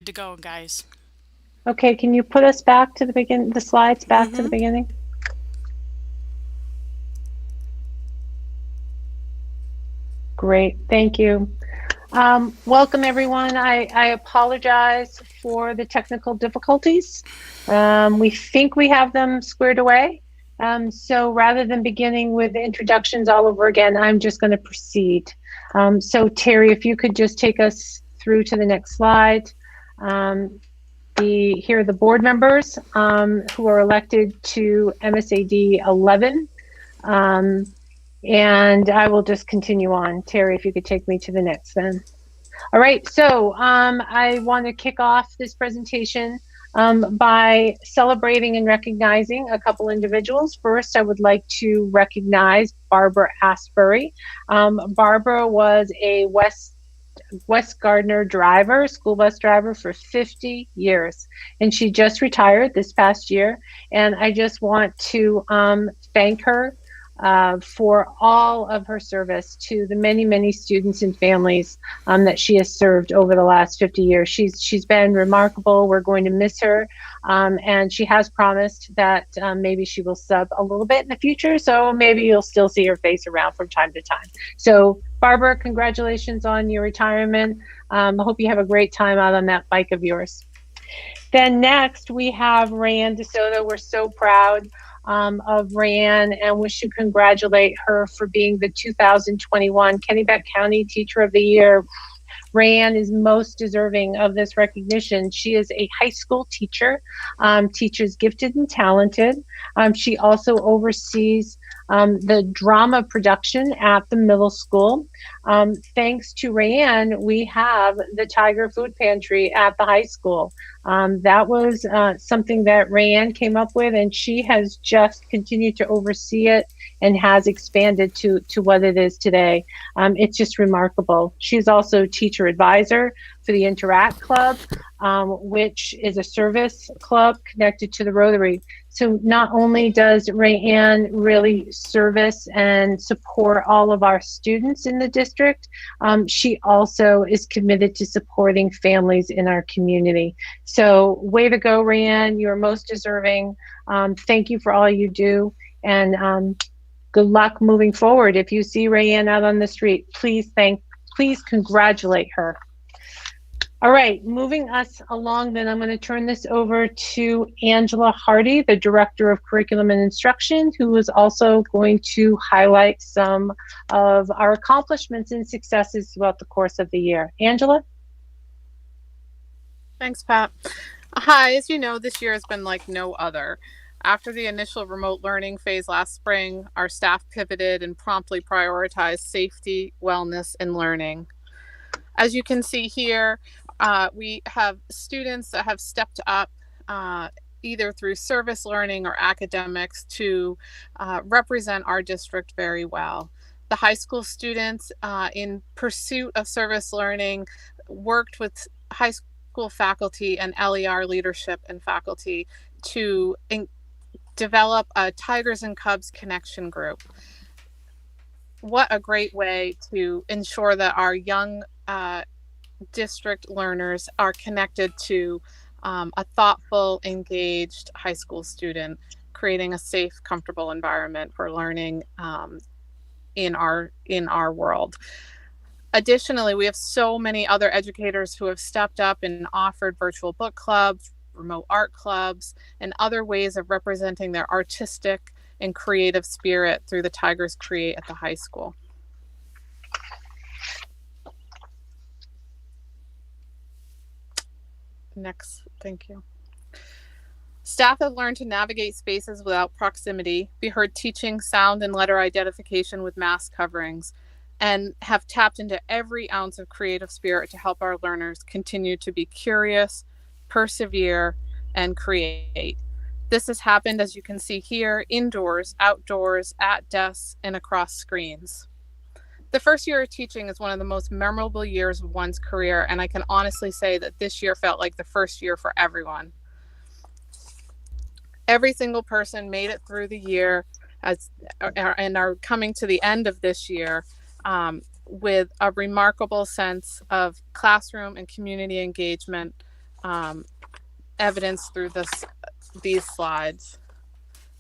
to go, guys. Okay, can you put us back to the beginning, the slides back to the beginning? Great, thank you. Welcome everyone. I apologize for the technical difficulties. We think we have them squared away. So rather than beginning with introductions all over again, I'm just going to proceed. So Terry, if you could just take us through to the next slide. Here are the board members who are elected to MSAD 11. And I will just continue on. Terry, if you could take me to the next then. All right, so I want to kick off this presentation by celebrating and recognizing a couple individuals. First, I would like to recognize Barbara Asbury. Barbara was a West Gardner driver, school bus driver for 50 years, and she just retired this past year. And I just want to thank her for all of her service to the many, many students and families that she has served over the last 50 years. She's been remarkable. We're going to miss her. And she has promised that maybe she will sub a little bit in the future. So maybe you'll still see her face around from time to time. So Barbara, congratulations on your retirement. I hope you have a great time out on that bike of yours. Then next we have Rayanne DeSoto. We're so proud of Rayanne and wish to congratulate her for being the 2021 Kennebec County Teacher of the Year. Rayanne is most deserving of this recognition. She is a high school teacher, teaches gifted and talented. She also oversees the drama production at the middle school. Thanks to Rayanne, we have the Tiger Food Pantry at the high school. That was something that Rayanne came up with, and she has just continued to oversee it and has expanded to what it is today. It's just remarkable. She's also teacher advisor for the Interact Club, which is a service club connected to the Rotary. So not only does Rayanne really service and support all of our students in the district, she also is committed to supporting families in our community. So way to go, Rayanne. You're most deserving. Thank you for all you do. And good luck moving forward. If you see Rayanne out on the street, please congratulate her. All right, moving us along, then I'm going to turn this over to Angela Hardy, the Director of Curriculum and Instruction, who is also going to highlight some of our accomplishments and successes throughout the course of the year. Angela? Thanks, Pat. Hi, as you know, this year has been like no other. After the initial remote learning phase last spring, our staff pivoted and promptly prioritized safety, wellness, and learning. As you can see here, we have students that have stepped up either through service learning or academics to represent our district very well. The high school students, in pursuit of service learning, worked with high school faculty and LER leadership and faculty to develop a Tigers and Cubs connection group. What a great way to ensure that our young district learners are connected to a thoughtful, engaged high school student, creating a safe, comfortable environment for learning in our world. Additionally, we have so many other educators who have stepped up and offered virtual book clubs, remote art clubs, and other ways of representing their artistic and creative spirit through the Tigers Create at the high school. Next, thank you. Staff have learned to navigate spaces without proximity, be heard teaching sound and letter identification with mask coverings, and have tapped into every ounce of creative spirit to help our learners continue to be curious, persevere, and create. This has happened, as you can see here, indoors, outdoors, at desks, and across screens. The first year of teaching is one of the most memorable years of one's career, and I can honestly say that this year felt like the first year for everyone. Every single person made it through the year and are coming to the end of this year with a remarkable sense of classroom and community engagement, evidence through these slides.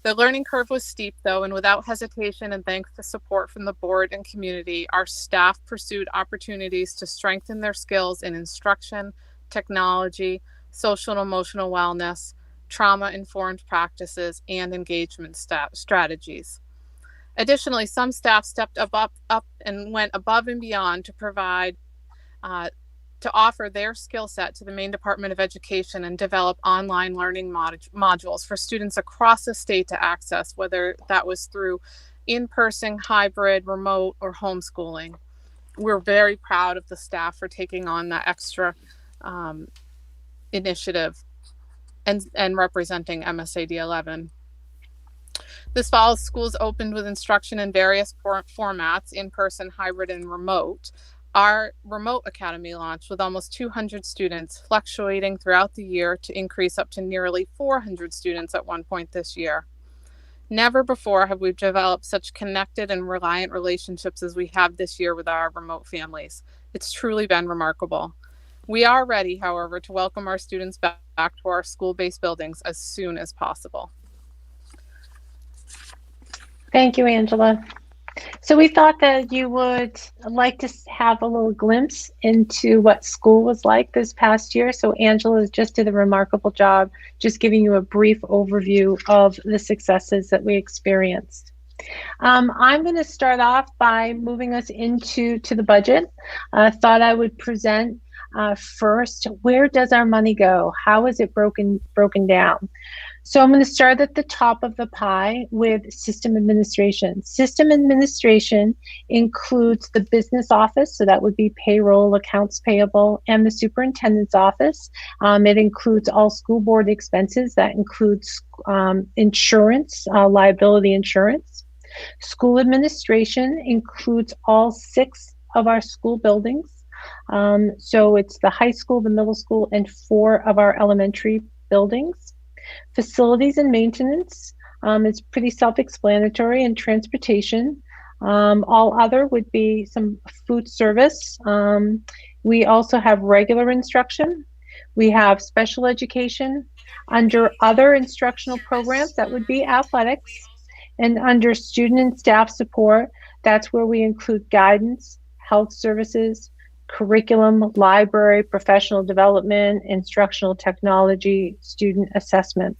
The learning curve was steep, though, and without hesitation and thanks to support from the board and community, our staff pursued opportunities to strengthen their skills in instruction, technology, social and emotional wellness, trauma-informed practices, and engagement strategies. Additionally, some staff stepped up and went above and beyond to provide to offer their skill set to the Maine Department of Education and develop online learning modules for students across the state to access, whether that was through in-person, hybrid, remote, or homeschooling. We're very proud of the staff for taking on that extra initiative and representing MSAD11. This fall, schools opened with instruction in various formats, in-person, hybrid, and remote. Our remote academy launched with almost 200 students, fluctuating throughout the year to increase up to nearly 400 students at one point this year. Never before have we developed such connected and reliant relationships as we have this year with our remote families. It's truly been remarkable. We are ready, however, to welcome our students back to our school-based buildings as soon as possible. Thank you, Angela. So we thought that you would like to have a little glimpse into what school was like this past year. So Angela just did a remarkable job just giving you a brief overview of the successes that we experienced. I'm going to start off by moving us into the budget. I thought I would present first, where does our money go? How is it broken down? So I'm going to start at the top of the pie with system administration. System administration includes the business office, so that would be payroll, accounts payable, and the superintendent's office. It includes all school board expenses. That includes insurance, liability insurance. School administration includes all 6 of our school buildings. So it's the high school, the middle school, and 4 of our elementary buildings. Facilities and maintenance is pretty self-explanatory, and transportation. All other would be some food service. We also have regular instruction. We have special education. Under other instructional programs, that would be athletics. And under student and staff support, that's where we include guidance, health services, curriculum, library, professional development, instructional technology, student assessment.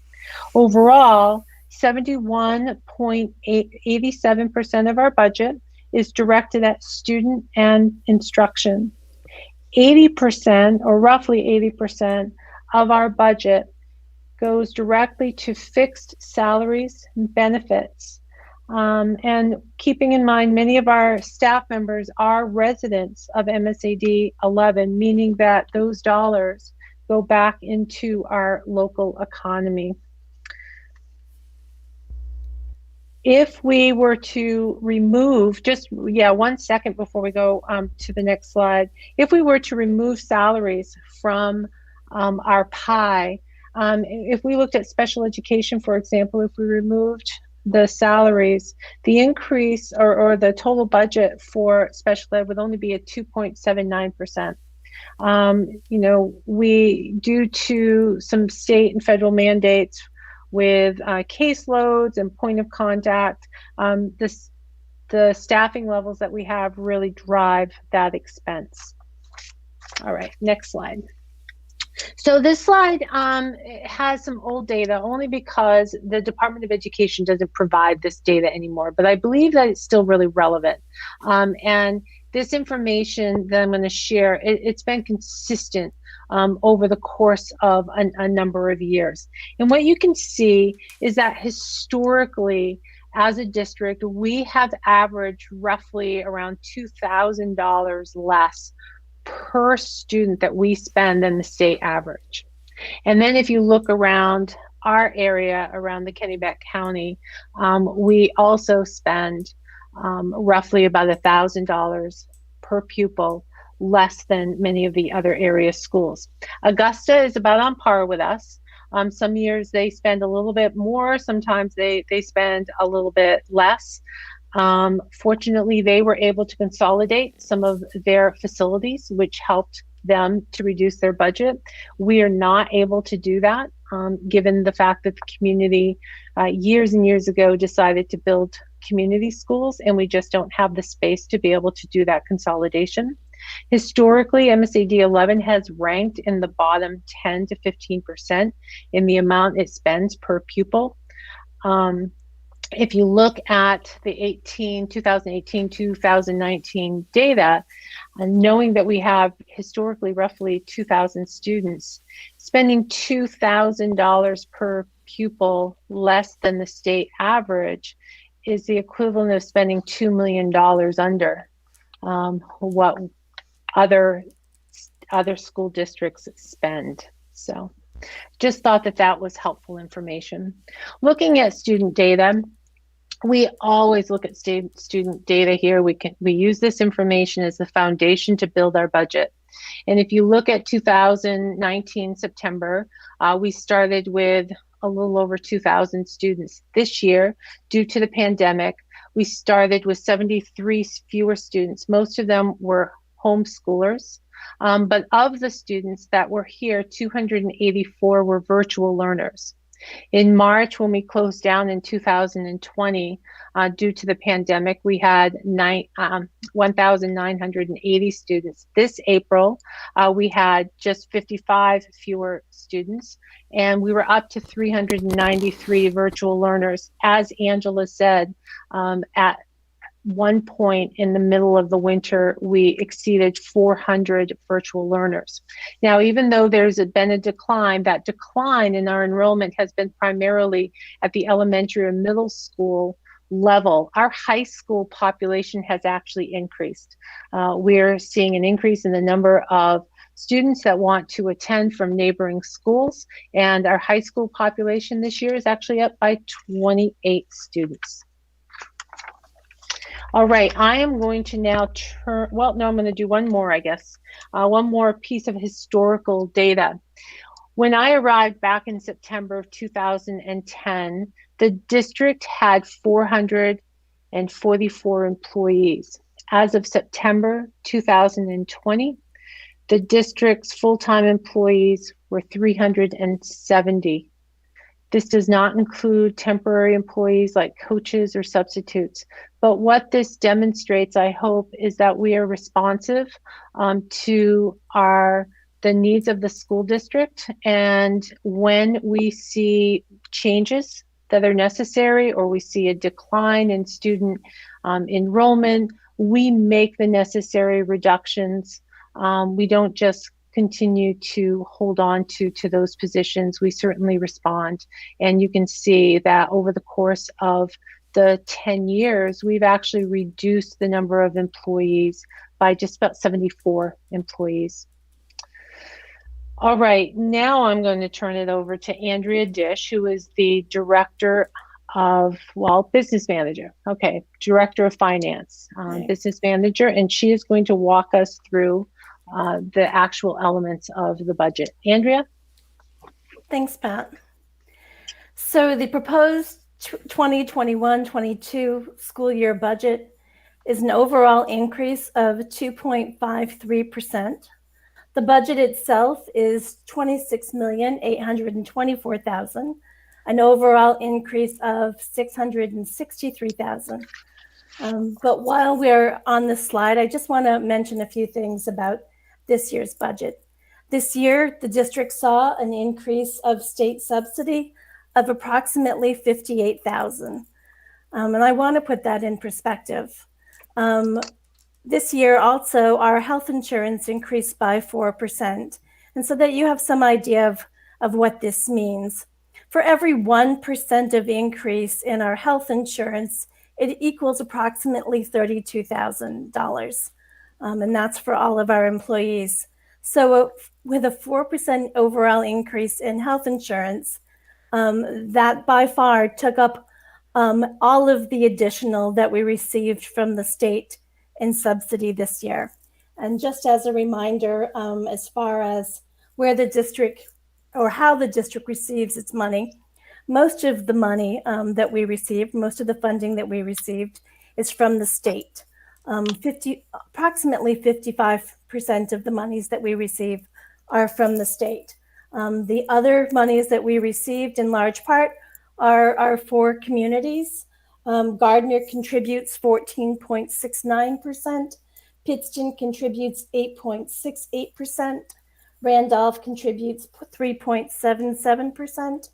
Overall, 71.87% of our budget is directed at student and instruction. 80%, or roughly 80%, of our budget goes directly to fixed salaries and benefits. And keeping in mind, many of our staff members are residents of MSAD 11, meaning that those dollars go back into our local economy. If we were to remove, one second before we go to the next slide, if we were to remove salaries from our pie, if we looked at special education, for example, if we removed the salaries, the increase or the total budget for special ed would only be at 2.79%. We, due to some state and federal mandates with caseloads and point of contact, the staffing levels that we have really drive that expense. All right, next slide. So this slide has some old data only because the Department of Education doesn't provide this data anymore, but I believe that it's still really relevant. And this information that I'm going to share, it's been consistent over the course of a number of years. And what you can see is that historically, as a district, we have averaged roughly around $2,000 less per student that we spend than the state average. And then if you look around our area, around the Kennebec County, we also spend roughly about $1,000 per pupil less than many of the other area schools. Augusta is about on par with us. Some years they spend a little bit more, sometimes they spend a little bit less. Fortunately, they were able to consolidate some of their facilities, which helped them to reduce their budget. We are not able to do that, given the fact that the community years and years ago decided to build community schools, and we just don't have the space to be able to do that consolidation. Historically, MSAD11 has ranked in the bottom 10 to 15% in the amount it spends per pupil. If you look at the 2018-2019 data, knowing that we have historically roughly 2,000 students, spending $2,000 per pupil less than the state average is the equivalent of spending $2 million under what other school districts spend. So just thought that that was helpful information. Looking at student data, we always look at student data here. We use this information as the foundation to build our budget. And if you look at 2019 September, we started with a little over 2,000 students. This year, due to the pandemic, we started with 73 fewer students. Most of them were homeschoolers. But of the students that were here, 284 were virtual learners. In March, when we closed down in 2020, due to the pandemic, we had 1,980 students. This April, we had just 55 fewer students, and we were up to 393 virtual learners. As Angela said, at one point in the middle of the winter, we exceeded 400 virtual learners. Now, even though there's been a decline, that decline in our enrollment has been primarily at the elementary and middle school level. Our high school population has actually increased. We're seeing an increase in the number of students that want to attend from neighboring schools, and our high school population this year is actually up by 28 students. All right, I am going to now turn, well, no, I'm going to do one more, I guess. One more piece of historical data. When I arrived back in September of 2010, the district had 444 employees. As of September 2020, the district's full-time employees were 370. This does not include temporary employees like coaches or substitutes. But what this demonstrates, I hope, is that we are responsive to the needs of the school district. And when we see changes that are necessary, or we see a decline in student enrollment, we make the necessary reductions. We don't just continue to hold on to those positions. We certainly respond. And you can see that over the course of the 10 years, we've actually reduced the number of employees by just about 74 employees. All right, now I'm going to turn it over to Andrea Dish, who is the director of, well, business manager. Okay, director of finance, business manager, and she is going to walk us through the actual elements of the budget. Andrea? Thanks, Pat. So the proposed 2021-22 school year budget is an overall increase of 2.53%. The budget itself is $26,824,000, an overall increase of $663,000. But while we're on this slide, I just want to mention a few things about this year's budget. This year, the district saw an increase of state subsidy of approximately $58,000. And I want to put that in perspective. This year also, our health insurance increased by 4%. And so that you have some idea of what this means. For every 1% of increase in our health insurance, it equals approximately $32,000. And that's for all of our employees. So with a 4% overall increase in health insurance, that by far took up all of the additional that we received from the state in subsidy this year. And just as a reminder, as far as where the district or how the district receives its money, most of the money that we received, most of the funding that we received is from the state. approximately 55% of the monies that we receive are from the state. The other monies that we received in large part are for communities. Gardner contributes 14.69%. Pittston contributes 8.68%. Randolph contributes 3.77%.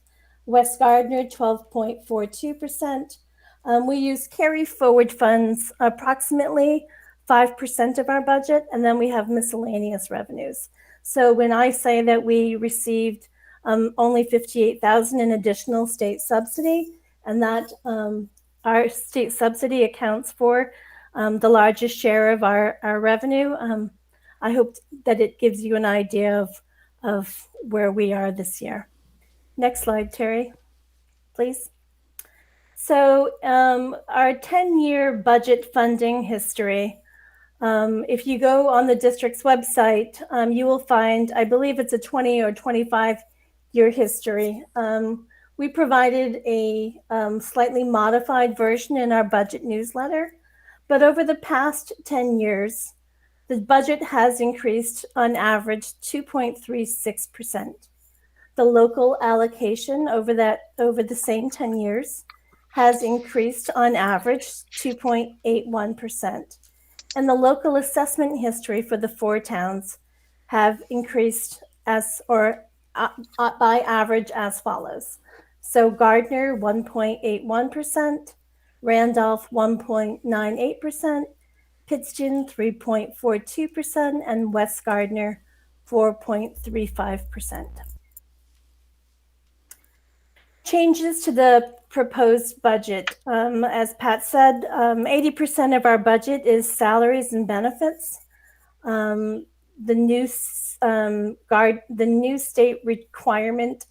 West Gardner 12.42%. We use carry forward funds approximately 5% of our budget, and then we have miscellaneous revenues. So when I say that we received only $58,000 in additional state subsidy, and that our state subsidy accounts for the largest share of our revenue, I hope that it gives you an idea of where we are this year. Next slide, Terry, please. So our 10-year budget funding history, if you go on the district's website, you will find, I believe it's a 20 or 25-year history. We provided a slightly modified version in our budget newsletter, but over the past 10 years, the budget has increased on average 2.36%. The local allocation over the same 10 years has increased on average 2.81%. And the local assessment history for the 4 towns have increased by average as follows. So Gardner 1.81%, Randolph 1.98%, Pittston 3.42%, and West Gardner 4.35%. Changes to the proposed budget. As Pat said, 80% of our budget is salaries and benefits. The new state requirement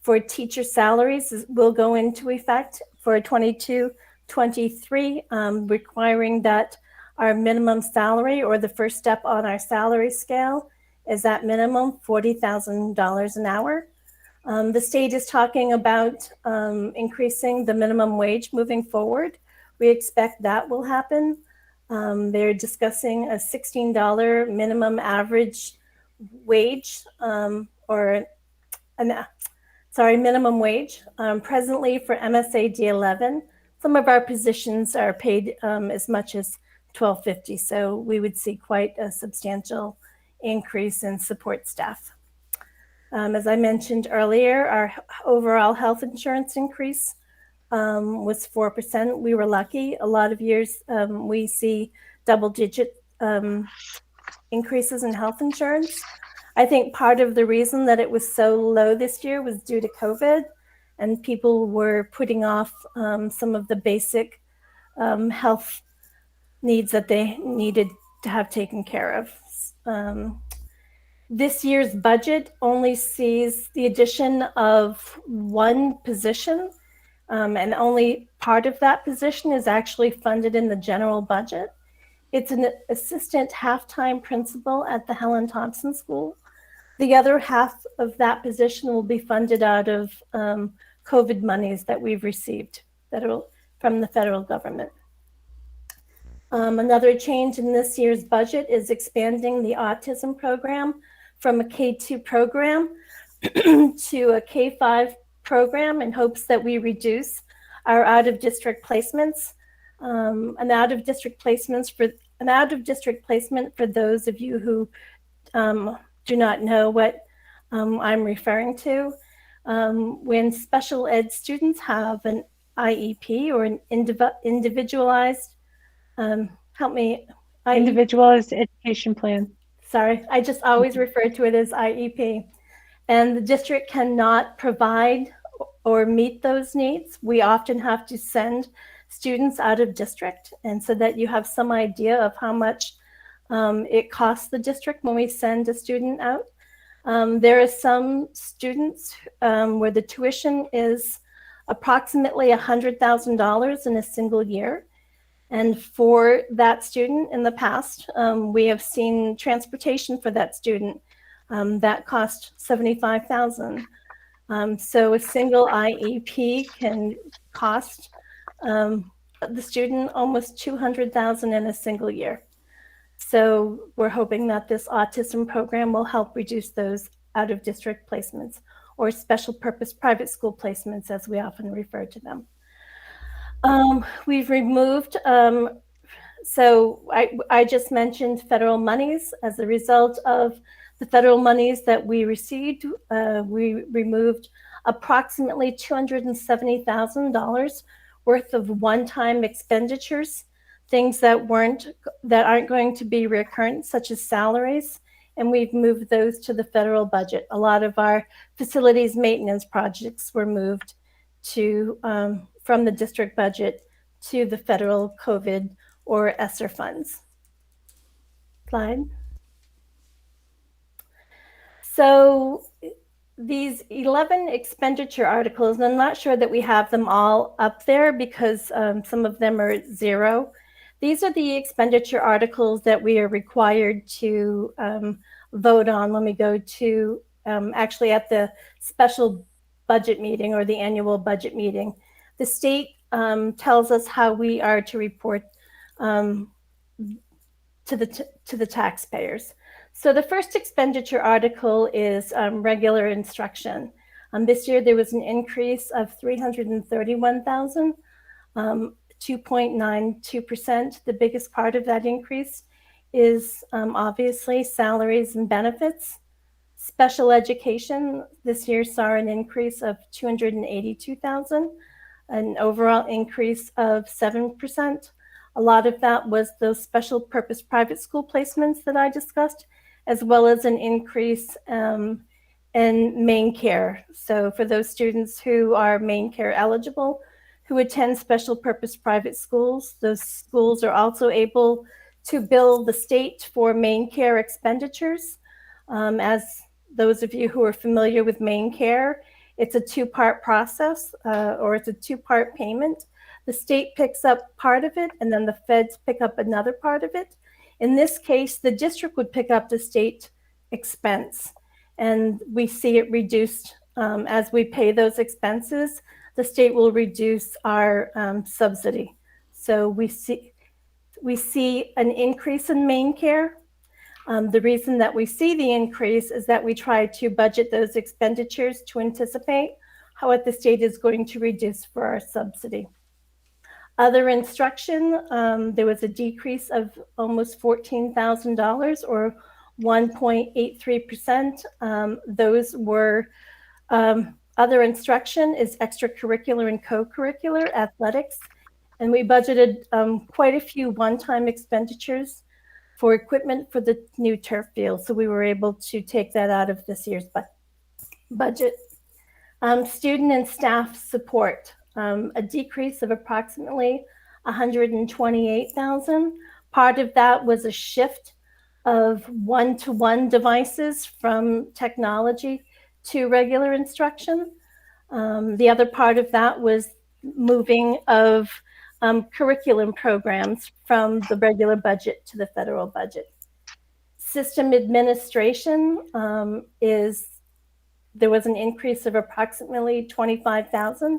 for teacher salaries will go into effect for 22-23, requiring that our minimum salary, or the first step on our salary scale, is at minimum $40,000 an hour. The state is talking about increasing the minimum wage moving forward. We expect that will happen. They're discussing a $16 minimum average wage, minimum wage. Presently for MSAD11, some of our positions are paid as much as $12.50. So we would see quite a substantial increase in support staff. As I mentioned earlier, our overall health insurance increase was 4%. We were lucky. A lot of years we see double-digit increases in health insurance. I think part of the reason that it was so low this year was due to COVID, and people were putting off some of the basic health needs that they needed to have taken care of. This year's budget only sees the addition of 1 position, and only part of that position is actually funded in the general budget. It's an assistant half-time principal at the Helen Thompson School. The other half of that position will be funded out of COVID monies that we've received from the federal government. Another change in this year's budget is expanding the autism program from a K-2 program to a K-5 program in hopes that we reduce our out-of-district placements. An out-of-district placement for those of you who do not know what I'm referring to. When special ed students have an IEP, or an individualized, individualized education plan. Sorry, I just always refer to it as IEP. And the district cannot provide or meet those needs. We often have to send students out of district. And so that you have some idea of how much it costs the district when we send a student out. There are some students where the tuition is approximately $100,000 in a single year. And for that student in the past, we have seen transportation for that student that cost $75,000. So a single IEP can cost the student almost $200,000 in a single year. So we're hoping that this autism program will help reduce those out-of-district placements, or special purpose private school placements, as we often refer to them. We've removed, so I just mentioned federal monies. As a result of the federal monies that we received, we removed approximately $270,000 worth of one-time expenditures, things that aren't going to be recurrent, such as salaries, and we've moved those to the federal budget. A lot of our facilities maintenance projects were moved to from the district budget to the federal COVID or ESSER funds. Slide. So these 11 expenditure articles, and I'm not sure that we have them all up there because some of them are zero. These are the expenditure articles that we are required to vote on when we go to actually at the special budget meeting or the annual budget meeting. The state tells us how we are to report to the taxpayers. So the first expenditure article is regular instruction. This year there was an increase of $331,000, 2.92%. The biggest part of that increase is obviously salaries and benefits. Special education this year saw an increase of $282,000, an overall increase of 7%. A lot of that was those special purpose private school placements that I discussed, as well as an increase in main care. So for those students who are main care eligible, who attend special purpose private schools, those schools are also able to bill the state for main care expenditures. As those of you who are familiar with main care, it's a two-part process, or it's a two-part payment. The state picks up part of it, and then the feds pick up another part of it. In this case, the district would pick up the state expense, and we see it reduced as we pay those expenses. The state will reduce our subsidy. So we see an increase in main care. The reason that we see the increase is that we try to budget those expenditures to anticipate what the state is going to reduce for our subsidy. Other instruction, there was a decrease of almost $14,000 or 1.83%. Those were other instruction is extracurricular and co-curricular athletics. And we budgeted quite a few one-time expenditures for equipment for the new turf field. So we were able to take that out of this year's budget. Student and staff support, a decrease of approximately $128,000. Part of that was a shift of one-to-one devices from technology to regular instruction. The other part of that was moving of curriculum programs from the regular budget to the federal budget. System administration there was an increase of approximately $25,000.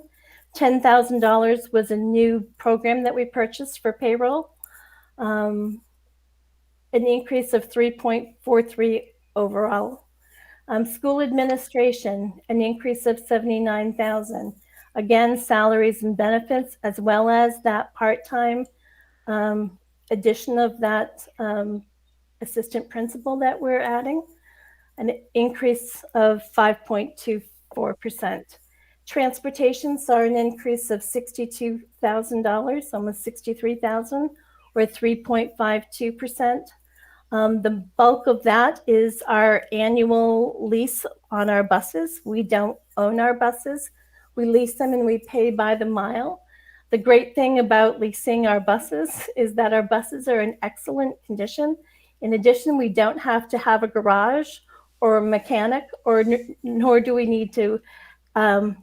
$10,000 was a new program that we purchased for payroll. An increase of 3.43 overall. School administration, an increase of $79,000. Again, salaries and benefits, as well as that part-time addition of that assistant principal that we're adding, an increase of 5.24%. Transportation saw an increase of $62,000, almost $63,000, or 3.52%. The bulk of that is our annual lease on our buses. We don't own our buses. We lease them and we pay by the mile. The great thing about leasing our buses is that our buses are in excellent condition. In addition, we don't have to have a garage or a mechanic, nor do we need to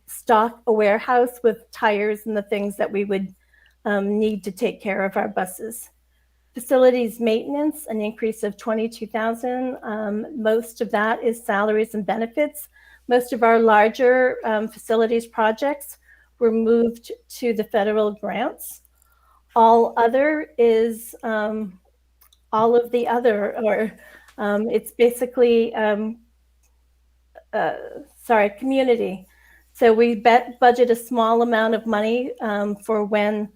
stock a warehouse with tires and the things that we would need to take care of our buses. Facilities maintenance, an increase of $22,000. Most of that is salaries and benefits. Most of our larger facilities projects were moved to the federal grants. All other is all of the other, or it's basically, community. So we budget a small amount of money for when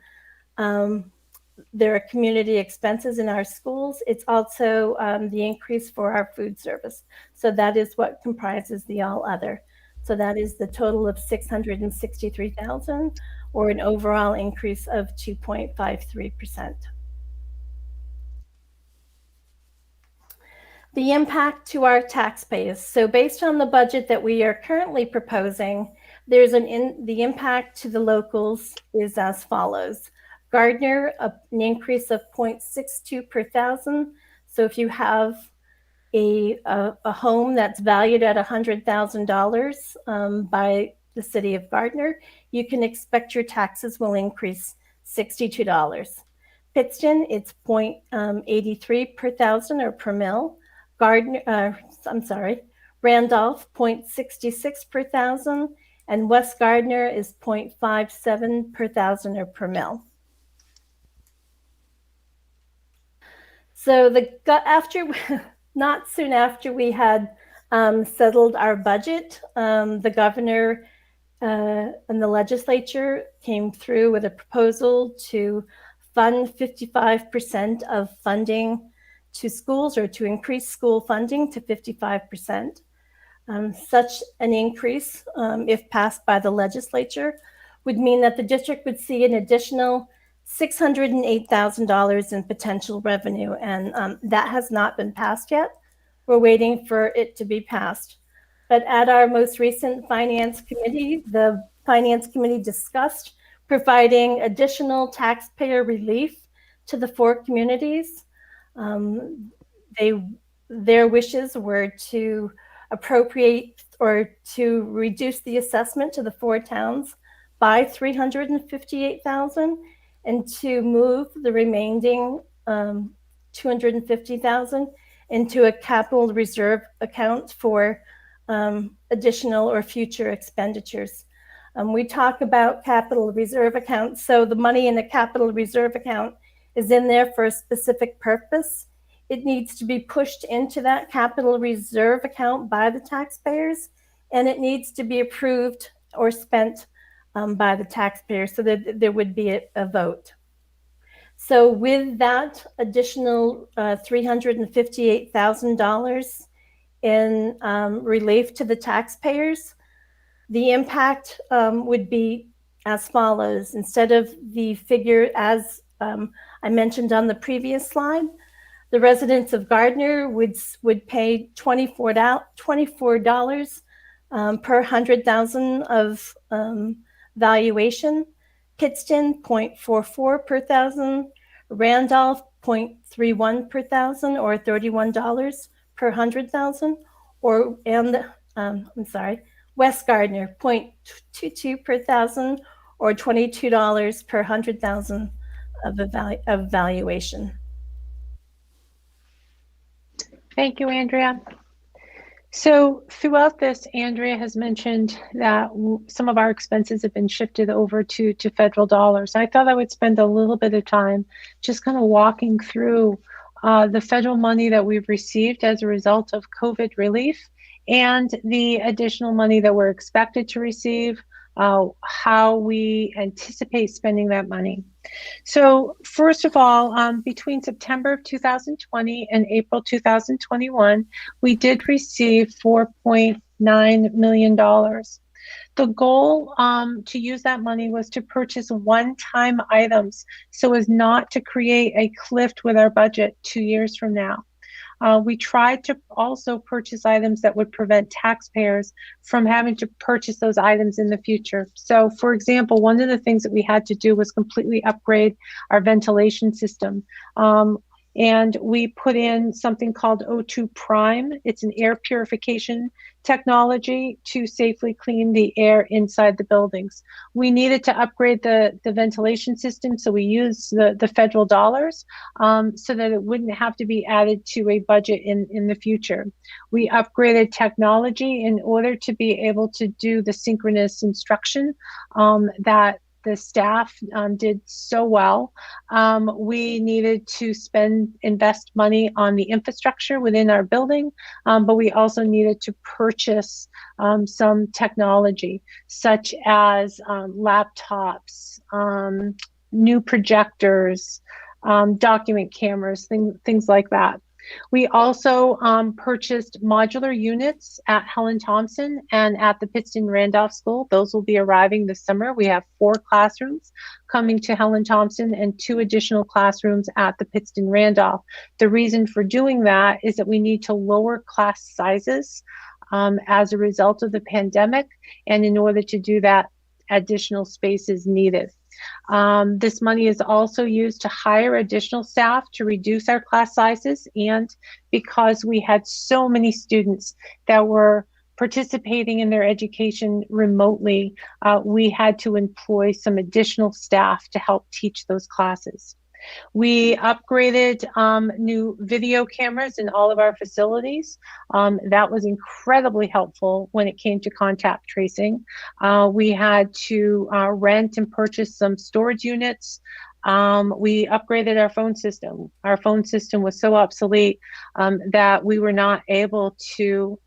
there are community expenses in our schools. It's also the increase for our food service. So that is what comprises the all other. So that is the total of 663,000, or an overall increase of 2.53%. The impact to our taxpayers. So based on the budget that we are currently proposing, there's the impact to the locals is as follows. Gardner, an increase of 0.62 per thousand. So if you have a home that's valued at $100,000 by the city of Gardner, you can expect your taxes will increase $62. Pittston, it's 0.83 per thousand or per mil. Randolph, 0.66 per thousand, and West Gardner is 0.57 per thousand or per mil. So not soon after we had settled our budget, the governor and the legislature came through with a proposal to fund 55% of funding to schools, or to increase school funding to 55%. Such an increase, if passed by the legislature, would mean that the district would see an additional $608,000 in potential revenue, and that has not been passed yet. We're waiting for it to be passed. But at our most recent finance committee, the finance committee discussed providing additional taxpayer relief to the 4 communities. Their wishes were to appropriate or to reduce the assessment to the 4 towns by $358,000, and to move the remaining $250,000 into a capital reserve account for additional or future expenditures. We talk about capital reserve accounts. So the money in the capital reserve account is in there for a specific purpose. It needs to be pushed into that capital reserve account by the taxpayers, and it needs to be approved or spent by the taxpayers, so that there would be a vote. So with that additional $358,000 in relief to the taxpayers, the impact would be as follows. Instead of the figure as I mentioned on the previous slide, the residents of Gardner would pay $24 per 100,000 of valuation. Pittston, 0.44 per thousand. Randolph, 0.31 per thousand, or $31 per 100,000. West Gardner, 0.22 per thousand, or $22 per 100,000 of valuation. Thank you, Andrea. So throughout this, Andrea has mentioned that some of our expenses have been shifted over to federal dollars. I thought I would spend a little bit of time just kind of walking through the federal money that we've received as a result of COVID relief, and the additional money that we're expected to receive, how we anticipate spending that money. So first of all, between September of 2020 and April 2021, we did receive $4.9 million. The goal to use that money was to purchase one-time items so as not to create a cliff with our budget 2 years from now. We tried to also purchase items that would prevent taxpayers from having to purchase those items in the future. So, for example, one of the things that we had to do was completely upgrade our ventilation system. And we put in something called O2 Prime. It's an air purification technology to safely clean the air inside the buildings. We needed to upgrade the ventilation system, so we used the federal dollars so that it wouldn't have to be added to a budget in the future. We upgraded technology in order to be able to do the synchronous instruction that the staff did so well. We needed to invest money on the infrastructure within our building, but we also needed to purchase some technology, such as laptops, new projectors, document cameras, things like that. We also purchased modular units at Helen Thompson and at the Pittston Randolph School. Those will be arriving this summer. We have 4 classrooms coming to Helen Thompson and 2 additional classrooms at the Pittston Randolph. The reason for doing that is that we need to lower class sizes as a result of the pandemic, and in order to do that, additional space is needed. This money is also used to hire additional staff to reduce our class sizes, and because we had so many students that were participating in their education remotely, we had to employ some additional staff to help teach those classes. We upgraded new video cameras in all of our facilities. That was incredibly helpful when it came to contact tracing. We had to rent and purchase some storage units. We upgraded our phone system. Our phone system was so obsolete that we were not able to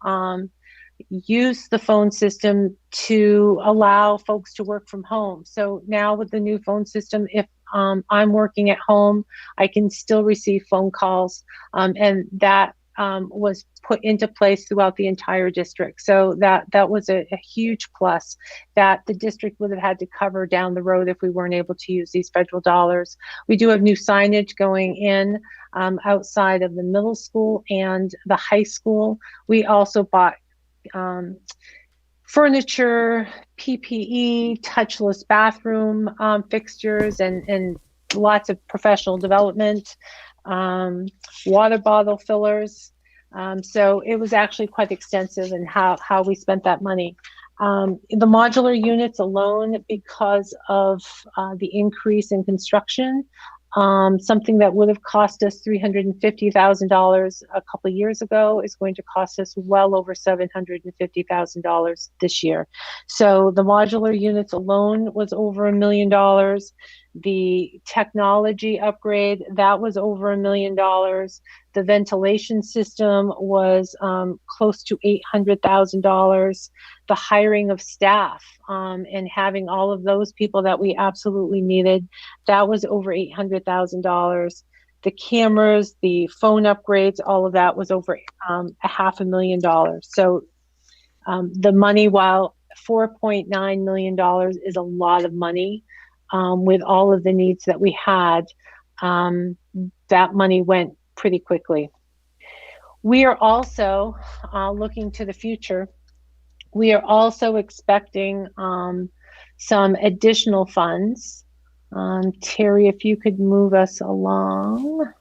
use the phone system to allow folks to work from home. So now with the new phone system, if I'm working at home, I can still receive phone calls, and that was put into place throughout the entire district. So that was a huge plus that the district would have had to cover down the road if we weren't able to use these federal dollars. We do have new signage going in outside of the middle school and the high school. We also bought furniture, PPE, touchless bathroom fixtures, and lots of professional development, water bottle fillers. So it was actually quite extensive in how we spent that money. The modular units alone, because of the increase in construction, something that would have cost us $350,000 a couple of years ago is going to cost us well over $750,000 this year. So the modular units alone was over $1 million. The technology upgrade, that was over $1 million. The ventilation system was close to $800,000. The hiring of staff and having all of those people that we absolutely needed, that was over $800,000. The cameras, the phone upgrades, all of that was over $500,000. So the money, while $4.9 million is a lot of money, with all of the needs that we had, that money went pretty quickly. We are also looking to the future. We are also expecting some additional funds. Terry, if you could move us along.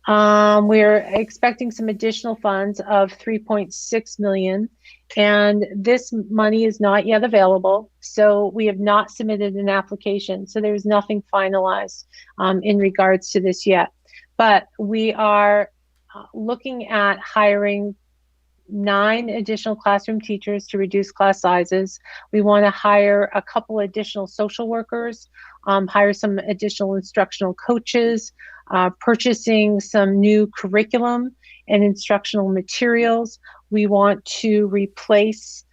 We're expecting some additional funds of $3.6 million, and this money is not yet available, so we have not submitted an application, so there's nothing finalized in regards to this yet. But we are looking at hiring 9 additional classroom teachers to reduce class sizes. We want to hire a couple additional social workers, hire some additional instructional coaches, purchasing some new curriculum and instructional materials. We want to replace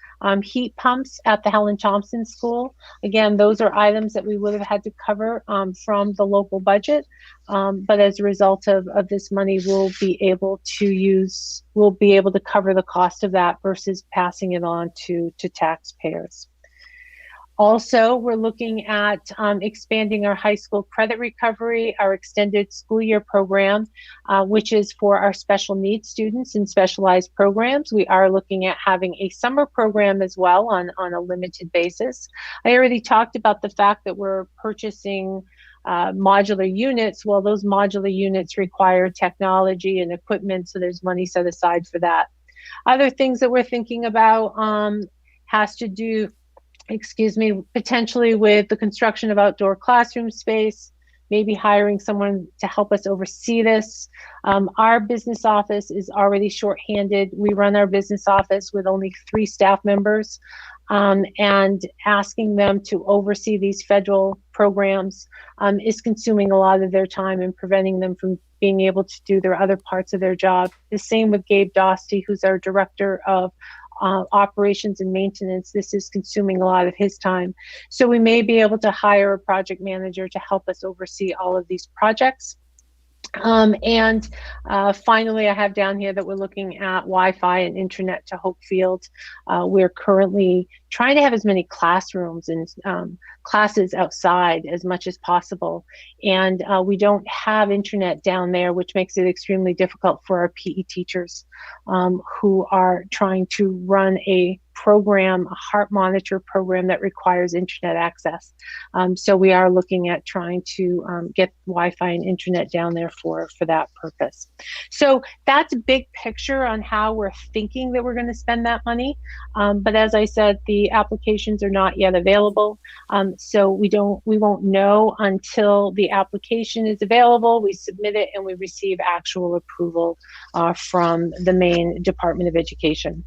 heat pumps at the Helen Thompson School. Again, those are items that we would have had to cover from the local budget, but as a result of this money, we'll be able to cover the cost of that versus passing it on to taxpayers. Also, we're looking at expanding our high school credit recovery, our extended school year program, which is for our special needs students in specialized programs. We are looking at having a summer program as well on a limited basis. I already talked about the fact that we're purchasing modular units. Well, those modular units require technology and equipment, so there's money set aside for that. Other things that we're thinking about has to do potentially with the construction of outdoor classroom space, maybe hiring someone to help us oversee this. Our business office is already shorthanded. We run our business office with only 3 staff members. and asking them to oversee these federal programs is consuming a lot of their time and preventing them from being able to do their other parts of their job. The same with Gabe Dosty, who's our director of operations and maintenance. This is consuming a lot of his time. So we may be able to hire a project manager to help us oversee all of these projects. And finally, I have down here that we're looking at Wi-Fi and internet to Hopefield. We're currently trying to have as many classrooms and classes outside as much as possible. And we don't have internet down there, which makes it extremely difficult for our PE teachers who are trying to run a program, a heart monitor program that requires internet access. So we are looking at trying to get Wi-Fi and internet down there for that purpose. So that's a big picture on how we're thinking that we're going to spend that money. But as I said, the applications are not yet available. So we won't know until the application is available, we submit it, and we receive actual approval from the Maine Department of Education.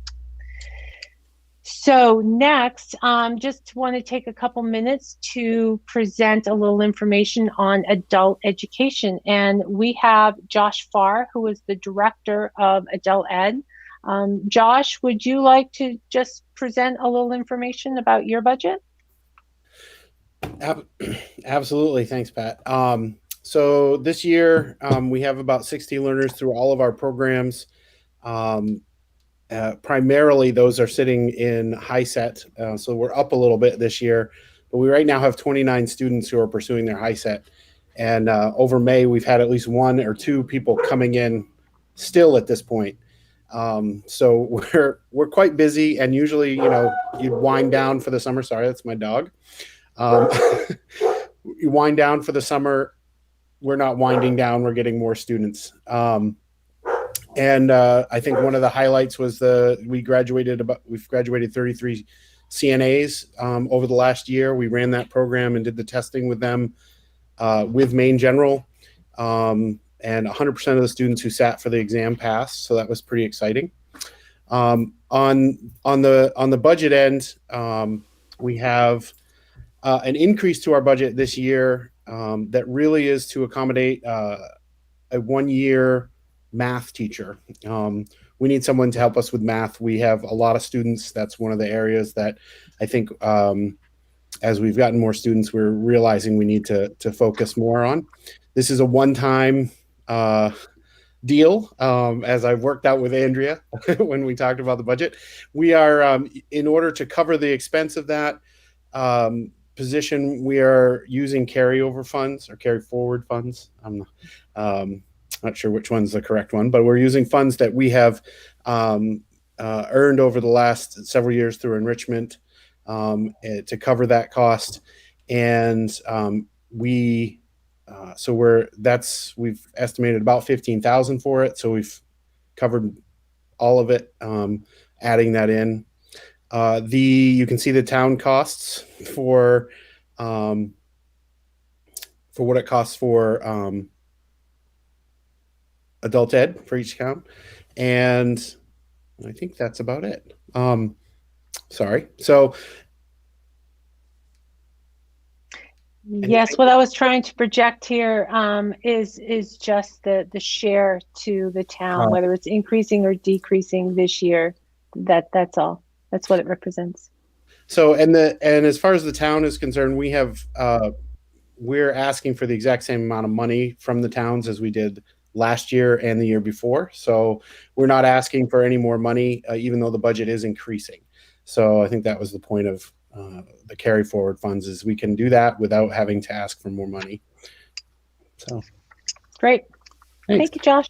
So next, just want to take a couple minutes to present a little information on adult education. And we have Josh Farr, who is the director of adult ed. Josh, would you like to just present a little information about your budget? Absolutely. Thanks, Pat. So this year, we have about 60 learners through all of our programs. Primarily, those are sitting in high set. So we're up a little bit this year, but we right now have 29 students who are pursuing their high set. And over May, we've had at least 1 or 2 people coming in still at this point. So we're quite busy, and usually, you wind down for the summer. Sorry, that's my dog. You wind down for the summer. We're not winding down. We're getting more students. And I think one of the highlights was we've graduated 33 CNAs over the last year. We ran that program and did the testing with them with Maine General, and 100% of the students who sat for the exam passed. So that was pretty exciting. On the budget end, we have an increase to our budget this year that really is to accommodate a 1-year math teacher. We need someone to help us with math. We have a lot of students. That's one of the areas that I think as we've gotten more students, we're realizing we need to focus more on. This is a one-time deal, as I've worked out with Andrea when we talked about the budget. We are, in order to cover the expense of that position, we are using carryover funds or carry forward funds. I'm not sure which one's the correct one, but we're using funds that we have earned over the last several years through enrichment to cover that cost. And we've estimated about $15,000 for it. So we've covered all of it, adding that in. You can see the town costs for what it costs for adult ed for each account. And I think that's about it. Sorry. So yes, what I was trying to project here is just the share to the town, whether it's increasing or decreasing this year. That's all. That's what it represents. So and as far as the town is concerned, we're asking for the exact same amount of money from the towns as we did last year and the year before. So we're not asking for any more money, even though the budget is increasing. So I think that was the point of the carry forward funds, is we can do that without having to ask for more money. So great. Thanks. Thank you, Josh.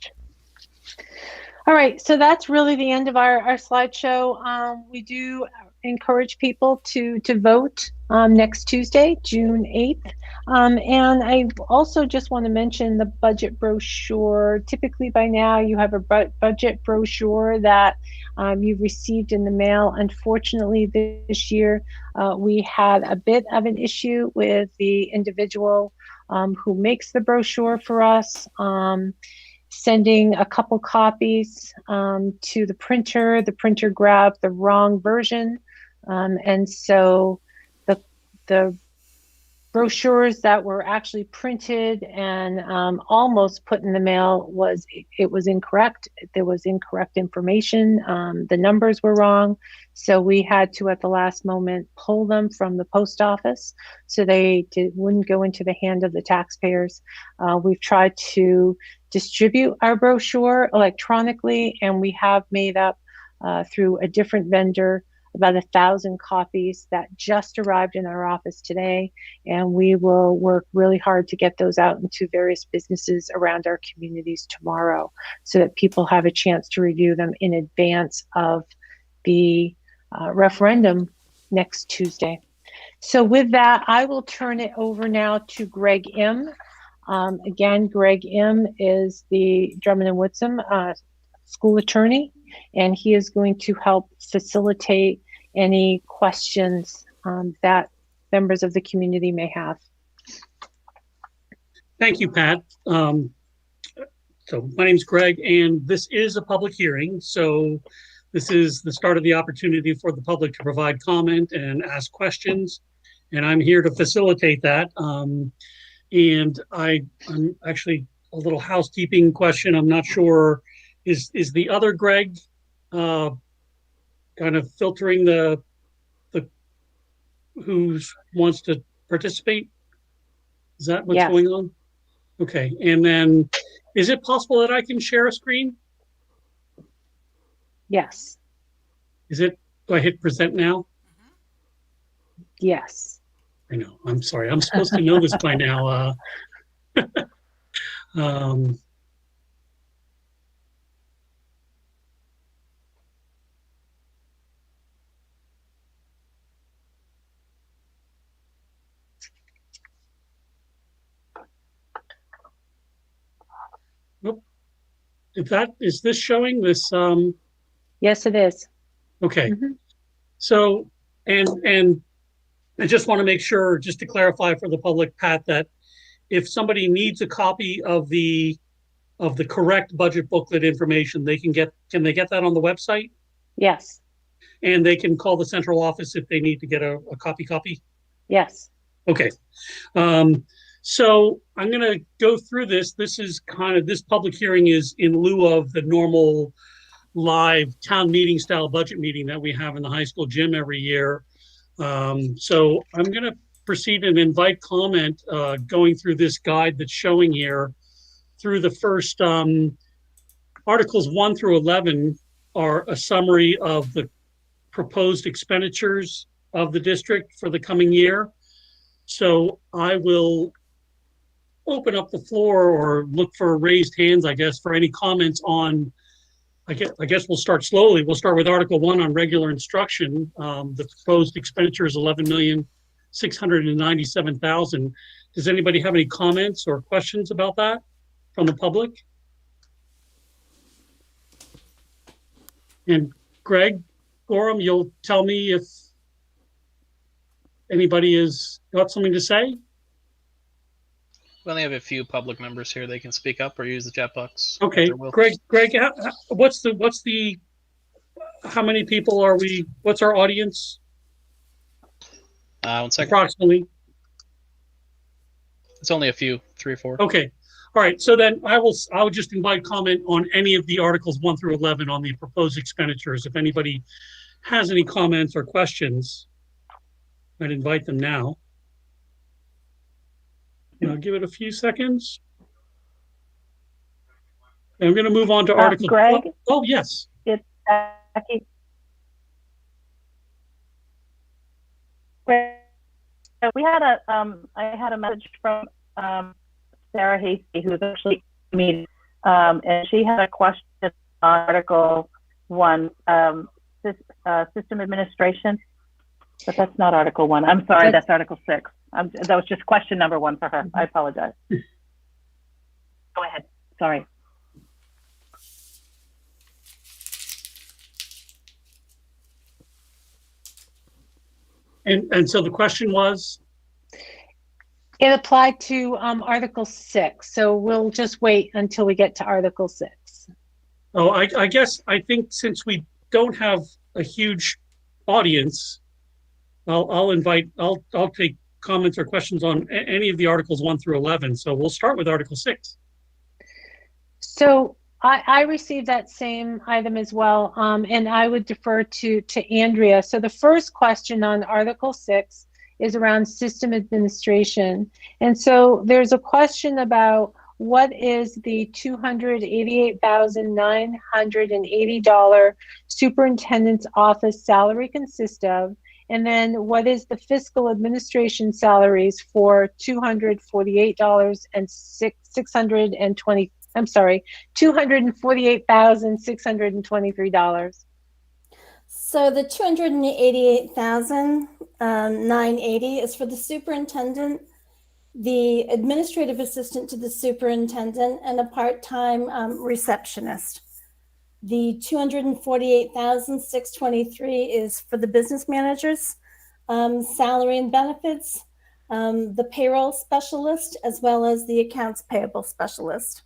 All right, so that's really the end of our slideshow. We do encourage people to vote next Tuesday, June 8th. And I also just want to mention the budget brochure. Typically by now you have a budget brochure that you've received in the mail. Unfortunately, this year we had a bit of an issue with the individual who makes the brochure for us. Sending a couple copies to the printer. The printer grabbed the wrong version And so the brochures that were actually printed and almost put in the mail it was incorrect. There was incorrect information. The numbers were wrong. So we had to, at the last moment, pull them from the post office so they wouldn't go into the hand of the taxpayers. We've tried to distribute our brochure electronically, and we have made up through a different vendor about 1,000 copies that just arrived in our office today, and we will work really hard to get those out into various businesses around our communities tomorrow so that people have a chance to review them in advance of the referendum next Tuesday. So with that, I will turn it over now to Greg M. Again, Greg M is the Drummond and Whitson school attorney, and he is going to help facilitate any questions that members of the community may have. Thank you, Pat. So my name is Greg, and this is a public hearing. So this is the start of the opportunity for the public to provide comment and ask questions. And I'm here to facilitate that. And I'm actually a little housekeeping question. I'm not sure, is the other Greg kind of filtering the who wants to participate? Is that what's going on? Okay, and then is it possible that I can share a screen? Yes. Is it, do I hit present now? Yes. I know, I'm sorry, I'm supposed to know this by now. Is this showing this? Yes, it is. Okay. So, and I just want to make sure, just to clarify for the public, Pat, that if somebody needs a copy of the correct budget booklet information, can they get that on the website? Yes. And they can call the central office if they need to get a copy? Yes. Okay. So I'm going to go through this. This public hearing is in lieu of the normal live town meeting style budget meeting that we have in the high school gym every year. So I'm going to proceed and invite comment going through this guide that's showing here through the first articles 1 through 11 are a summary of the proposed expenditures of the district for the coming year. So I will open up the floor or look for raised hands, I guess, for any comments on, I guess we'll start slowly. We'll start with Article 1 on regular instruction. The proposed expenditure is $11,697,000. Does anybody have any comments or questions about that from the public? And Greg Gorham, you'll tell me if anybody has got something to say? We only have a few public members here. They can speak up or use the chat box. Okay, Greg, how many people are we, what's our audience? 1 second. Approximately. It's only a few, 3 or 4. Okay. All right. So then I'll just invite comment on any of the articles 1 through 11 on the proposed expenditures. If anybody has any comments or questions, I'd invite them now. I'll give it a few seconds. And I'm going to move on to Article. Greg? Oh, yes. It's Becky. Greg, we had I had a message from Sarah Hasty, who's actually me, and she had a question on Article 1, system administration, but that's not Article 1. I'm sorry, that's Article 6. That was just question number 1 for her. I apologize. Go ahead. Sorry. And so the question was? It applied to Article 6, so we'll just wait until we get to Article 6. Oh, I guess, I think since we don't have a huge audience, I'll take comments or questions on any of the articles 1 through 11. So we'll start with Article 6. So I received that same item as well, and I would defer to Andrea. So the first question on Article 6 is around system administration. And so there's a question about what is the $288,980 superintendent's office salary consist of? And then what is the fiscal administration salaries for $248,623? So the 288,980 is for the superintendent, the administrative assistant to the superintendent, and a part-time receptionist. The 248,623 is for the business managers, salary and benefits, the payroll specialist, as well as the accounts payable specialist.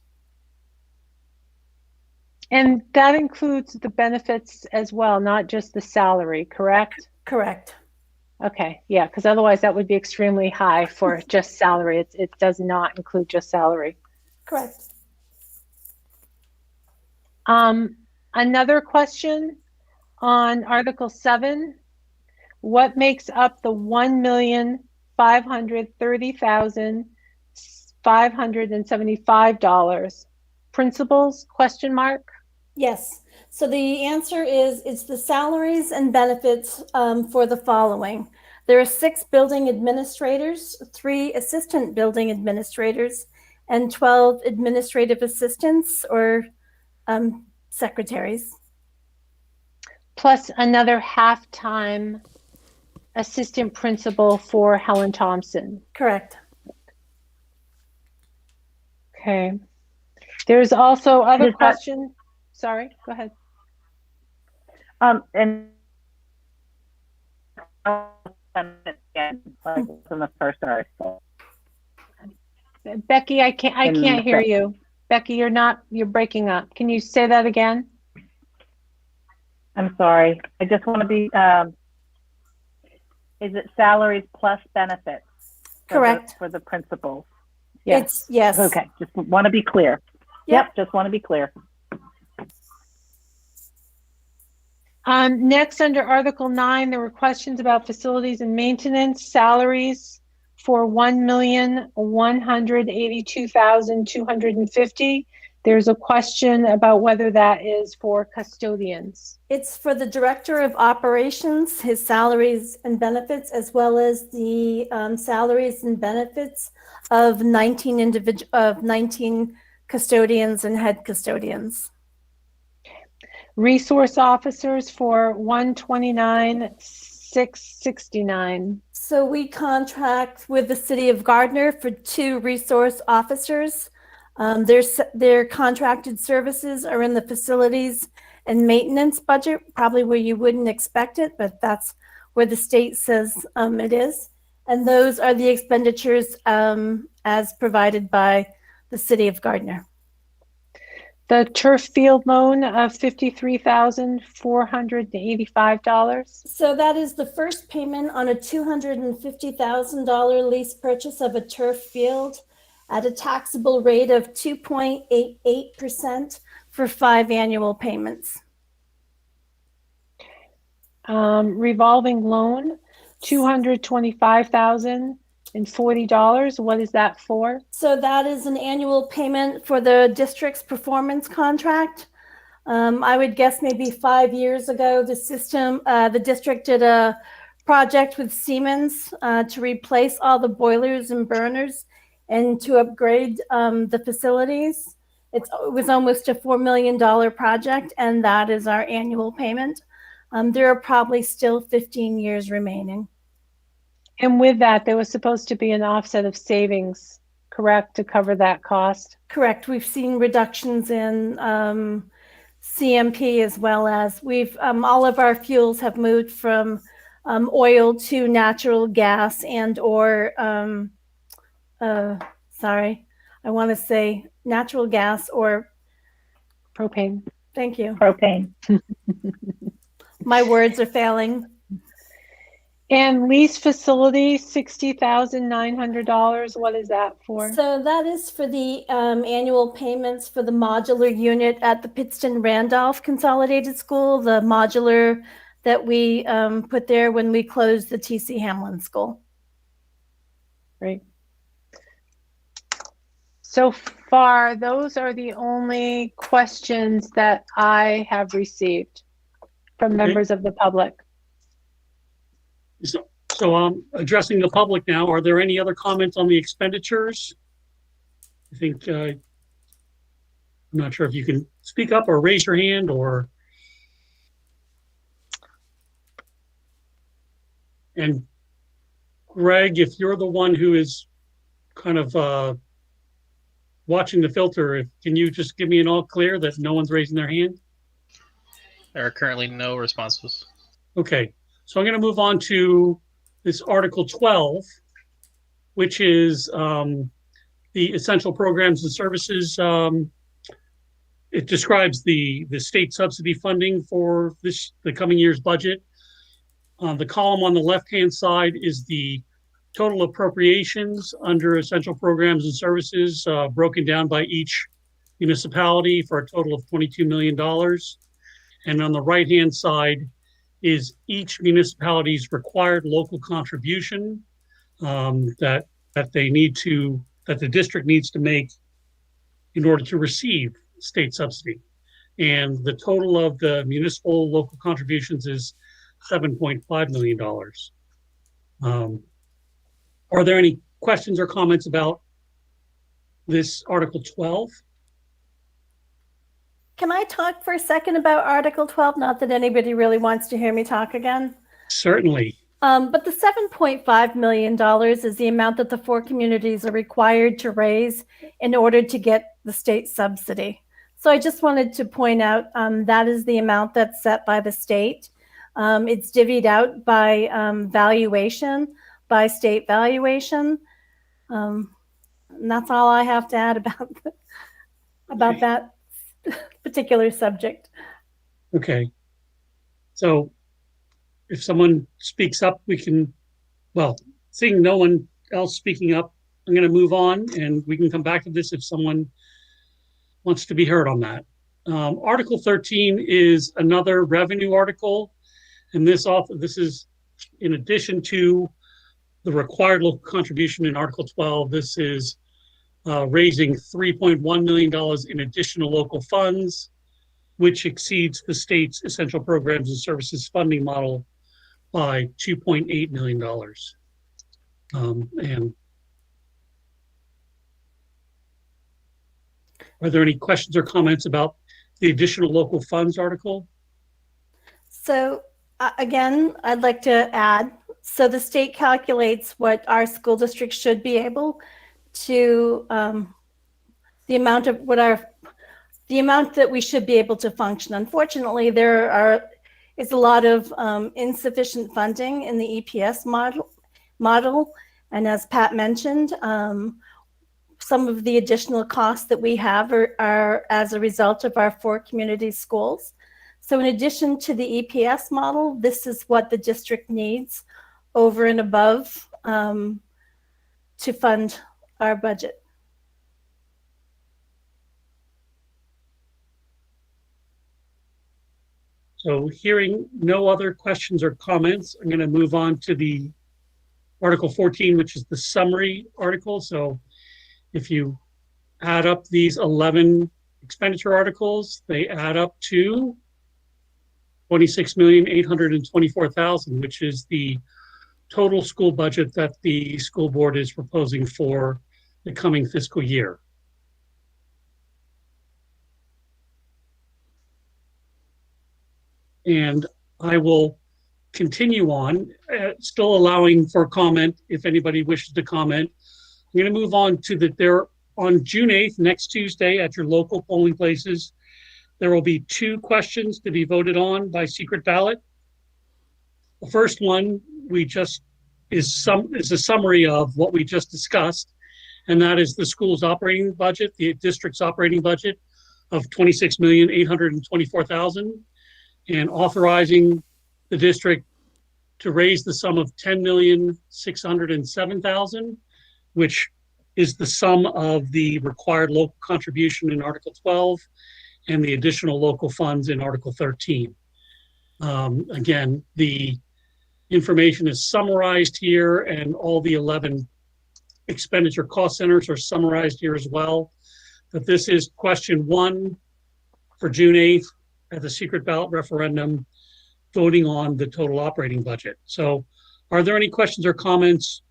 And that includes the benefits as well, not just the salary, correct? Correct. Okay, yeah, because otherwise that would be extremely high for just salary. It does not include just salary. Correct. Another question on Article 7. What makes up the $1,530,575? Principals, question mark? Yes. So the answer is it's the salaries and benefits for the following. There are 6 building administrators, 3 assistant building administrators, and 12 administrative assistants or secretaries. Plus another half-time assistant principal for Helen Thompson. Correct. Okay. There's also other questions. Sorry, go ahead. And again, like in the first article. Becky, I can't hear you. Becky, you're breaking up. Can you say that again? I'm sorry. I just want to be, is it salaries plus benefits? Correct. For the principals? Yes. Yes. Okay, just want to be clear. Yep, just want to be clear. Next, under Article 9, there were questions about facilities and maintenance salaries for $1,182,250. There's a question about whether that is for custodians. It's for the director of operations, his salaries and benefits, as well as the salaries and benefits of 19 custodians and head custodians. Resource officers for $129,669. So we contract with the city of Gardner for 2 resource officers. Their contracted services are in the facilities and maintenance budget, probably where you wouldn't expect it, but that's where the state says it is. And those are the expenditures as provided by the city of Gardner. The turf field loan of $53,485. So that is the first payment on a $250,000 lease purchase of a turf field at a taxable rate of 2.88% for 5 annual payments. Revolving loan, $225,040. What is that for? So that is an annual payment for the district's performance contract. I would guess maybe 5 years ago, the district did a project with Siemens to replace all the boilers and burners and to upgrade the facilities. It was almost a $4 million project, and that is our annual payment. There are probably still 15 years remaining. And with that, there was supposed to be an offset of savings, correct, to cover that cost? Correct. We've seen reductions in CMP as well as all of our fuels have moved from oil to natural gas and or sorry, I want to say natural gas or propane. Thank you. Propane. My words are failing. And lease facility, $60,900. What is that for? So that is for the annual payments for the modular unit at the Pittston Randolph Consolidated School, the modular that we put there when we closed the TC Hamlin School. Great. So far, those are the only questions that I have received from members of the public. So addressing the public now, are there any other comments on the expenditures? I think, I'm not sure if you can speak up or raise your hand or. And Greg, if you're the one who is kind of watching the filter, can you just give me an all clear that no one's raising their hand? There are currently no responses. Okay, so I'm going to move on to this Article 12, which is the essential programs and services. It describes the state subsidy funding for the coming year's budget. The column on the left-hand side is the total appropriations under essential programs and services, broken down by each municipality for a total of $22 million. And on the right-hand side is each municipality's required local contribution that the district needs to make in order to receive state subsidy. And the total of the municipal local contributions is $7.5 million. Are there any questions or comments about this Article 12? Can I talk for a second about Article 12? Not that anybody really wants to hear me talk again. Certainly. But the $7.5 million is the amount that the 4 communities are required to raise in order to get the state subsidy. So I just wanted to point out that is the amount that's set by the state. It's divvied out by valuation, by state valuation. And that's all I have to add about that particular subject. Okay. So if someone speaks up, we can, well, seeing no one else speaking up, I'm going to move on and we can come back to this if someone wants to be heard on that. Article 13 is another revenue article. And this is in addition to the required local contribution in Article 12. This is raising $3.1 million in additional local funds, which exceeds the state's essential programs and services funding model by $2.8 million. And are there any questions or comments about the additional local funds article? So again, I'd like to add, so the state calculates what our school district should be able to, the amount that we should be able to function. Unfortunately, is a lot of insufficient funding in the EPS model. And as Pat mentioned, some of the additional costs that we have are as a result of our 4 community schools. So in addition to the EPS model, this is what the district needs over and above to fund our budget. So hearing no other questions or comments, I'm going to move on to the Article 14, which is the summary article. So if you add up these 11 expenditure articles, they add up to $26,824,000, which is the total school budget that the school board is proposing for the coming fiscal year. And I will continue on, still allowing for comment if anybody wishes to comment. I'm going to move on to on June 8th, next Tuesday, at your local polling places, there will be 2 questions to be voted on by secret ballot. The first one is a summary of what we just discussed, and that is the school's operating budget, the district's operating budget of $26,824,000, and authorizing the district to raise the sum of $10,607,000, which is the sum of the required local contribution in Article 12 and the additional local funds in Article 13. Again, the information is summarized here, and all the 11 expenditure cost centers are summarized here as well. But this is question 1 for June 8th at the secret ballot referendum, voting on the total operating budget. So are there any questions or comments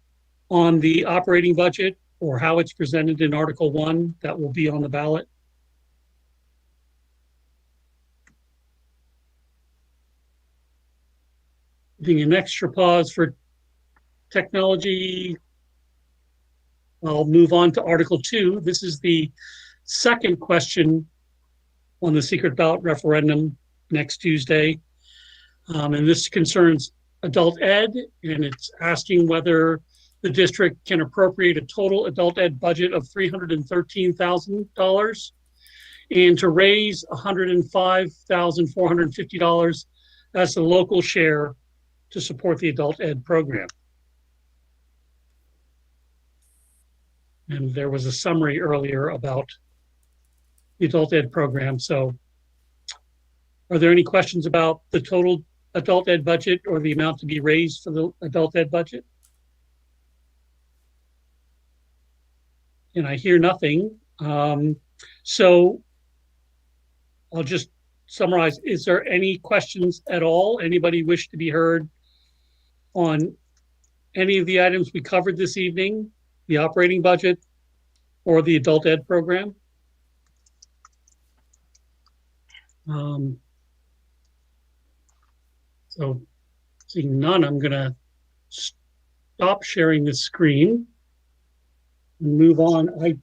on the operating budget or how it's presented in Article 1 that will be on the ballot? Taking an extra pause for technology. I'll move on to Article 2. This is the second question on the secret ballot referendum next Tuesday. And this concerns adult ed, and it's asking whether the district can appropriate a total adult ed budget of $313,000 and to raise $105,450 as the local share to support the adult ed program. And there was a summary earlier about the adult ed program. So are there any questions about the total adult ed budget or the amount to be raised for the adult ed budget? And I hear nothing. So I'll just summarize. Is there any questions at all? Anybody wish to be heard on any of the items we covered this evening, the operating budget or the adult ed program? So seeing none, I'm going to stop sharing the screen and move on. I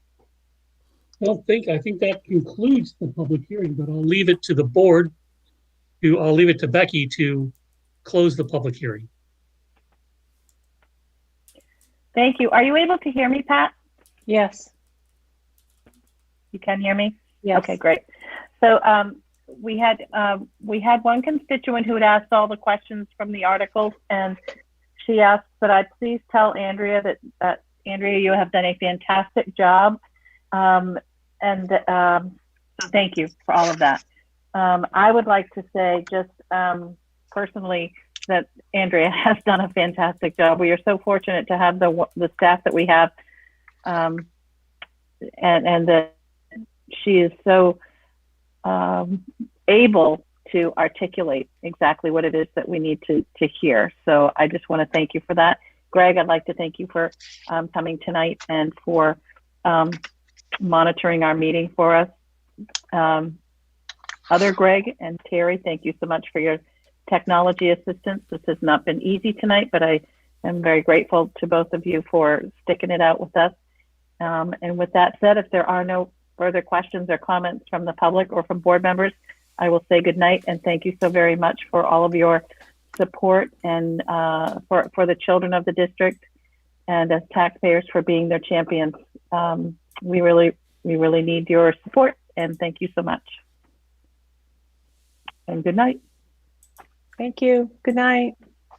think that concludes the public hearing, but I'll leave it to the board. I'll leave it to Becky to close the public hearing. Thank you. Are you able to hear me, Pat? Yes. You can hear me? Yes. Okay, great. So we had one constituent who had asked all the questions from the articles, and she asked that I please tell Andrea that Andrea, you have done a fantastic job, so thank you for all of that. I would like to say just personally that Andrea has done a fantastic job. We are so fortunate to have the staff that we have, and that she is so able to articulate exactly what it is that we need to hear. So I just want to thank you for that. Greg, I'd like to thank you for coming tonight and for monitoring our meeting for us. Other Greg and Terry, thank you so much for your technology assistance. This has not been easy tonight, but I am very grateful to both of you for sticking it out with us. And with that said, if there are no further questions or comments from the public or from board members, I will say good night and thank you so very much for all of your support and for the children of the district, and as taxpayers for being their champions. We really need your support, and thank you so much. And good night. Thank you. Good night.